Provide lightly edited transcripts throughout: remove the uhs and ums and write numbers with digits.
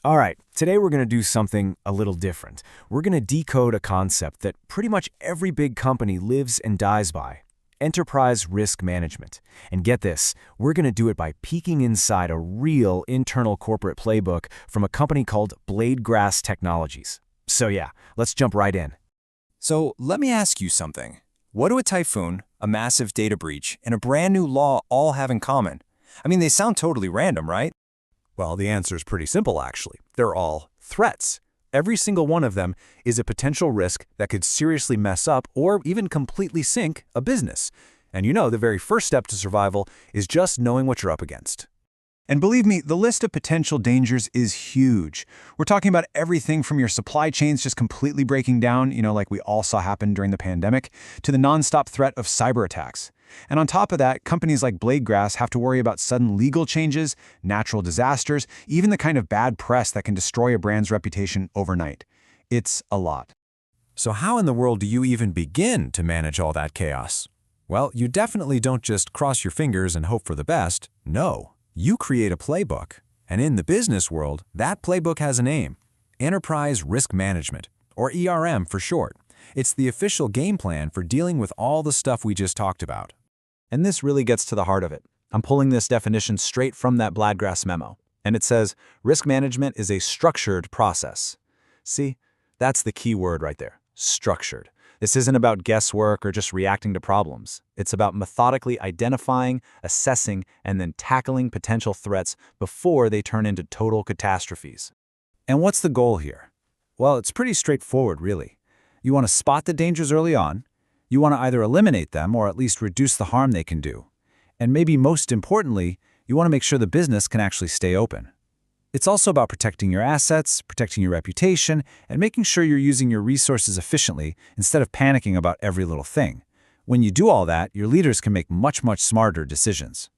All right, today we're going to do something a little different. We're going to decode a concept that pretty much every big company lives and dies by: enterprise risk management. And get this, we're going to do it by peeking inside a real internal corporate playbook from a company called Bladegrass Technologies. So yeah, let's jump right in. So let me ask you something. What do a typhoon, a massive data breach, and a brand new law all have in common? I mean, they sound totally random, right? Well, the answer is pretty simple, actually. They're all threats. Every single one of them is a potential risk that could seriously mess up or even completely sink a business. And you know, the very first step to survival is just knowing what you're up against. And believe me, the list of potential dangers is huge. We're talking about everything from your supply chains just completely breaking down, like we all saw happen during the pandemic, to the nonstop threat of cyber attacks. And on top of that, companies like Bladegrass have to worry about sudden legal changes, natural disasters, even the kind of bad press that can destroy a brand's reputation overnight. It's a lot. So how in the world do you even begin to manage all that chaos? Well, you definitely don't just cross your fingers and hope for the best. No, you create a playbook. And in the business world, that playbook has a name: Enterprise Risk Management, or ERM for short. It's the official game plan for dealing with all the stuff we just talked about. And this really gets to the heart of it. I'm pulling this definition straight from that Bladegrass memo. And it says, risk management is a structured process. See, that's the key word right there: structured. This isn't about guesswork or just reacting to problems. It's about methodically identifying, assessing, and then tackling potential threats before they turn into total catastrophes. And what's the goal here? Well, it's pretty straightforward, really. You want to spot the dangers early on. You want to either eliminate them or at least reduce the harm they can do. And maybe most importantly, you want to make sure the business can actually stay open. It's also about protecting your assets, protecting your reputation, and making sure you're using your resources efficiently instead of panicking about every little thing. When you do all that, your leaders can make much smarter decisions.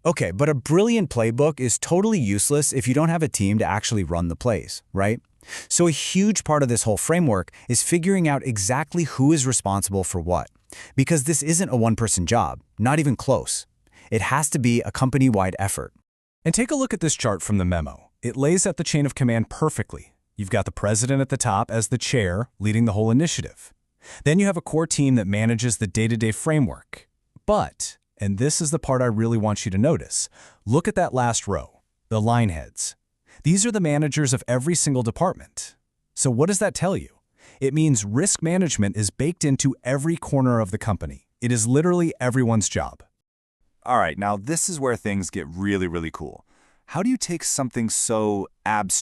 Okay, but a brilliant playbook is totally useless if you don't have a team to actually run the plays, right? So a huge part of this whole framework is figuring out exactly who is responsible for what. Because this isn't a one-person job, not even close. It has to be a company-wide effort. And take a look at this chart from the memo. It lays out the chain of command perfectly. You've got the president at the top as the chair, leading the whole initiative. Then you have a core team that manages the day-to-day framework. But, and this is the part I really want you to notice, look at that last row, the line heads. These are the managers of every single department. So what does that tell you? It means risk management is baked into every corner of the company. It is literally everyone's job. All right, now this is where things get really cool. How do you take something so abstract